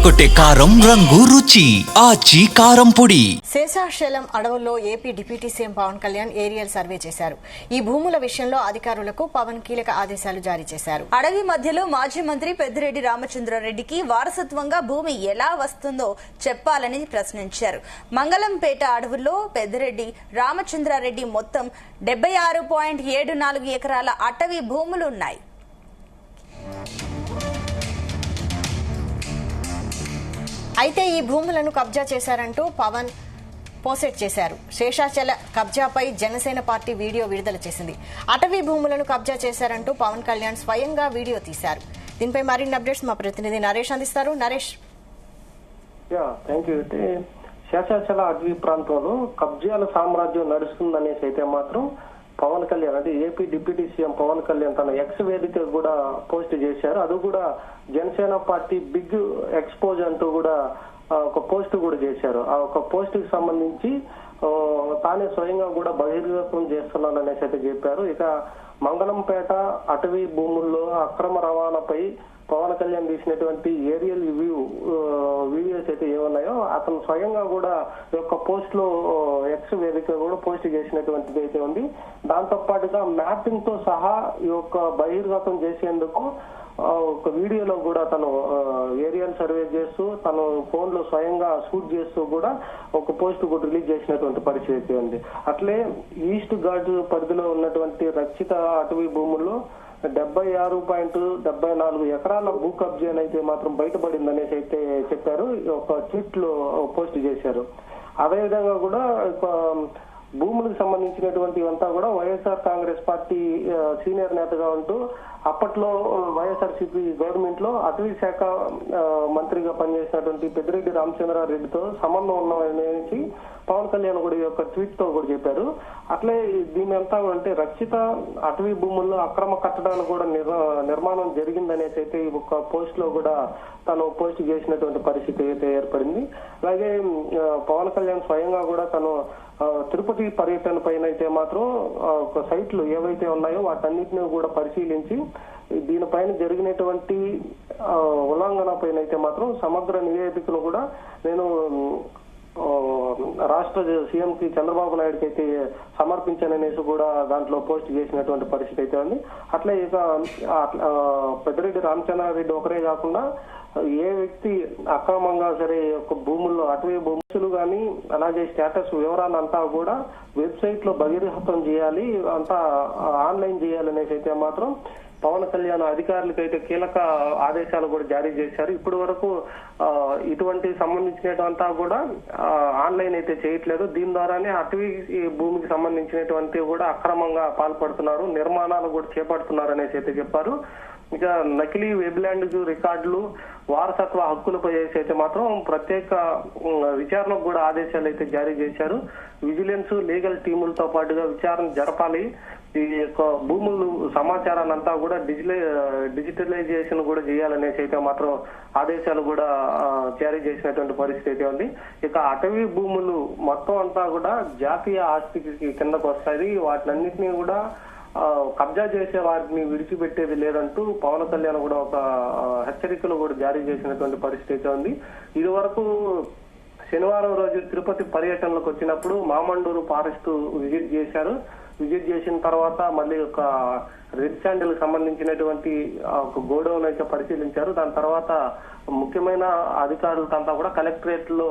అదరగొట్టే కారం రంగు రుచి ఆచి కారం పొడి. శేషాచలం అడవుల్లో AP deputy CM Pawan Kalyan aerial survey చేశారు. ఈ భూముల విషయంలో అధికారులకు పవన్ కీలక ఆదేశాలు జారీ చేశారు. అడవి మధ్యలో మాజీ మంత్రి పెద్దిరెడ్డి రామచంద్రారెడ్డికి వారసత్వంగా భూమి ఎలా వస్తుందో చెప్పాలని ప్రశ్నించారు. మంగళంపేట అడవుల్లో పెద్దిరెడ్డి రామచంద్రారెడ్డి మొత్తం 76.74 ఎకరాల అటవీ భూములున్నాయి. అయితే ఈ భూములను కబ్జా చేశారంటూ పవన్ పోసెట్ చేశారు. శేషాచల కబ్జాపై జనసేన పార్టీ వీడియో విడుదల చేసింది. అటవీ భూములను కబ్జా చేశారంటూ పవన్ కళ్యాణ్ స్వయంగా వీడియో తీశారు. దీనిపై మరిన్ని అప్డేట్స్ మా ప్రతినిధి నరేష్ అందిస్తారు. నరేష్. శేషాచల అటవీ ప్రాంతంలో కబ్జాల సామ్రాజ్యం నడుస్తుందనేసి అయితే మాత్రం పవన్ కళ్యాణ్ అంటే AP deputy CM Pawan Kalyan తన ఎక్స్ వేదిక కూడా పోస్ట్ చేశారు. అది కూడా జనసేన పార్టీ బిగ్ ఎక్స్పోజ్ అంటూ కూడా ఒక పోస్ట్ కూడా చేశారు. ఆ ఒక పోస్ట్ కి సంబంధించి తానే స్వయంగా కూడా బహిర్గతం చేస్తున్నాను అనేసి అయితే చెప్పారు. ఇక మంగళంపేట అటవీ భూముల్లో అక్రమ రవాణాపై పవన్ కళ్యాణ్ తీసినటువంటి ఏరియల్ వీడియోస్ అయితే ఏమున్నాయో అతను స్వయంగా కూడా ఈ యొక్క పోస్ట్ లో ఎక్స్ వేదిక కూడా పోస్ట్ చేసినటువంటిది అయితే ఉంది. దాంతో పాటుగా మ్యాపింగ్ తో సహా ఈ యొక్క బహిర్గతం చేసేందుకు ఒక వీడియోలో కూడా తను ఏరియల్ సర్వే చేస్తూ తను ఫోన్ లో స్వయంగా షూట్ చేస్తూ కూడా ఒక పోస్ట్ కూడా రిలీజ్ చేసినటువంటి పరిస్థితి ఉంది. అట్లే ఈస్ట్ ఘాట్ పరిధిలో ఉన్నటువంటి రక్షిత అటవీ భూముల్లో 76.74 ఎకరాల భూ కబ్జానైతే మాత్రం బయటపడింది అనేసి అయితే చెప్పారు. ఒక ట్వీట్ లో పోస్ట్ చేశారు. అదేవిధంగా కూడా భూములకు సంబంధించినటువంటి అంతా కూడా వైఎస్ఆర్ కాంగ్రెస్ పార్టీ సీనియర్ నేతగా ఉంటూ అప్పట్లో వైఎస్ఆర్సీపీ గవర్నమెంట్ లో అటవీ శాఖ మంత్రిగా పనిచేసినటువంటి పెద్దిరెడ్డి రామచంద్రారెడ్డితో సంబంధం ఉన్నామనేసి పవన్ కళ్యాణ్ కూడా ఈ యొక్క ట్వీట్ తో కూడా చెప్పారు. అట్లే దీని అంతా అంటే రక్షిత అటవీ భూముల్లో అక్రమ కట్టడాలు కూడా నిర్మాణం జరిగిందనేసి అయితే ఈ ఒక పోస్ట్ లో కూడా తను పోస్ట్ చేసినటువంటి పరిస్థితి అయితే ఏర్పడింది. అలాగే పవన్ కళ్యాణ్ స్వయంగా కూడా తను తిరుపతి పర్యటన పైన అయితే మాత్రం ఒక సైట్లు ఏవైతే ఉన్నాయో వాటన్నిటిని కూడా పరిశీలించి దీనిపైన జరిగినటువంటి ఉల్లంఘన పైన అయితే మాత్రం సమగ్ర నివేదికను కూడా నేను రాష్ట్ర సీఎం కి చంద్రబాబు నాయుడుకి అయితే సమర్పించాననేసి కూడా దాంట్లో పోస్ట్ చేసినటువంటి పరిస్థితి అయితే ఉంది. అట్లే ఇక పెద్దిరెడ్డి రామచంద్రారెడ్డి ఒకరే కాకుండా ఏ వ్యక్తి అక్రమంగా సరే ఒక భూముల్లో అటవీ భూములు కానీ అలాగే స్టేటస్ వివరాలంతా కూడా వెబ్సైట్ లో బహిర్గతం చేయాలి, అంతా ఆన్లైన్ చేయాలనేసి అయితే మాత్రం పవన్ కళ్యాణ్ అధికారులకు అయితే కీలక ఆదేశాలు కూడా జారీ చేశారు. ఇప్పటి వరకు ఇటువంటి సంబంధించినటువంతా కూడా ఆన్లైన్ అయితే చేయట్లేదు. దీని ద్వారానే అటవీ భూమికి సంబంధించినటువంటి కూడా అక్రమంగా పాల్పడుతున్నారు, నిర్మాణాలు కూడా చేపడుతున్నారు అనేసి అయితే చెప్పారు. ఇక నకిలీ వెబ్ల్యాండ్ రికార్డులు వారసత్వ హక్కులపై అయితే మాత్రం ప్రత్యేక విచారణకు కూడా ఆదేశాలు అయితే జారీ చేశారు. విజిలెన్స్ లీగల్ టీములతో పాటుగా విచారణ జరపాలి. ఈ యొక్క భూములు సమాచారాన్ని అంతా కూడా డిజిటలైజేషన్ కూడా చేయాలనేసి అయితే మాత్రం ఆదేశాలు కూడా జారీ చేసినటువంటి పరిస్థితి అయితే ఉంది. ఇక అటవీ భూములు మొత్తం అంతా కూడా జాతీయ ఆస్తికి కిందకు వస్తాయి. వాటినన్నింటినీ కూడా కబ్జా చేసే వారిని విడిచిపెట్టేది లేదంటూ పవన్ కళ్యాణ్ కూడా ఒక హెచ్చరికలు కూడా జారీ చేసినటువంటి పరిస్థితి ఉంది. ఇది వరకు శనివారం రోజు తిరుపతి పర్యటనలకు వచ్చినప్పుడు మామండూరు ఫారెస్ట్ విజిట్ చేశారు. విజిట్ చేసిన తర్వాత మళ్ళీ ఒక రెడ్ శాండిల్ సంబంధించినటువంటి ఒక గోడౌన్ అయితే పరిశీలించారు. దాని తర్వాత ముఖ్యమైన అధికారులతో కూడా కలెక్టరేట్ లో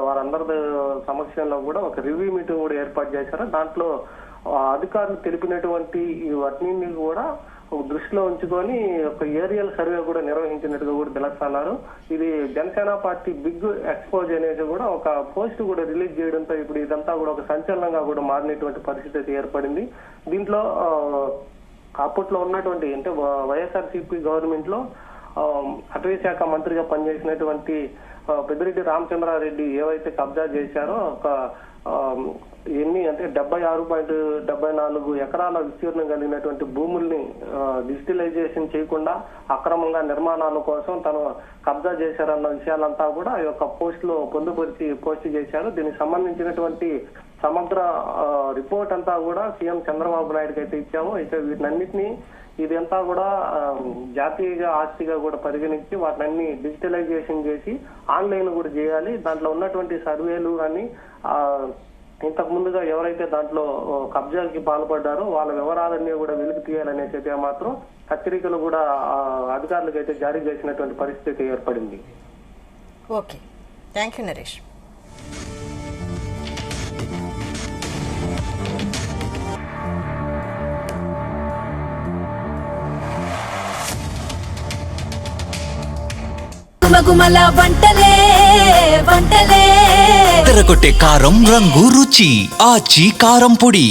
వారందరి సమక్షంలో కూడా ఒక రివ్యూ మీటింగ్ కూడా ఏర్పాటు చేశారు. దాంట్లో అధికారులు తెలిపినటువంటి వాటిని కూడా దృష్టిలో ఉంచుకొని ఒక ఏరియల్ సర్వే కూడా నిర్వహించినట్టుగా కూడా తెలుస్తున్నారు. ఇది జనసేన పార్టీ బిగ్ ఎక్స్పోజ్ అనేది కూడా ఒక పోస్ట్ కూడా రిలీజ్ చేయడంతో ఇప్పుడు ఇదంతా కూడా ఒక సంచలనంగా కూడా మారినటువంటి పరిస్థితి ఏర్పడింది. దీంట్లో అప్పట్లో ఉన్నటువంటి అంటే వైఎస్ఆర్సీపీ గవర్నమెంట్ లో అటవీ శాఖ మంత్రిగా పనిచేసినటువంటి పెద్దిరెడ్డి రామచంద్రారెడ్డి ఏవైతే కబ్జా చేశారో ఒక ఎన్ని అంటే 76.74 ఎకరాల విస్తీర్ణం కలిగినటువంటి భూముల్ని డిజిటలైజేషన్ చేయకుండా అక్రమంగా నిర్మాణాల కోసం తను కబ్జా చేశారన్న విషయాలంతా కూడా ఈ యొక్క పోస్ట్ లో పొందుపరిచి పోస్ట్ చేశారు. దీనికి సంబంధించినటువంటి సమగ్ర రిపోర్ట్ అంతా కూడా సీఎం చంద్రబాబు నాయుడుకి అయితే ఇచ్చాము. అయితే వీటినన్నిటినీ ఇదంతా కూడా జాతీయ ఆస్తిగా కూడా పరిగణించి వాటిని డిజిటలైజేషన్ చేసి ఆన్లైన్ కూడా చేయాలి. దాంట్లో ఉన్నటువంటి సర్వేలు కానీ ఇంతకు ముందుగా ఎవరైతే దాంట్లో కబ్జాకి పాల్పడ్డారో వాళ్ళ వివరాలన్నీ కూడా వెలికి తీయాలనేసి అయితే మాత్రం హెచ్చరికలు కూడా అధికారులకు అయితే జారీ చేసినటువంటి పరిస్థితి ఏర్పడింది. Okay, thank you Naresh. గుమగుమల వంటలే వంటలే తెరకొట్టే కారం రంగు రుచి ఆచి కారం పొడి.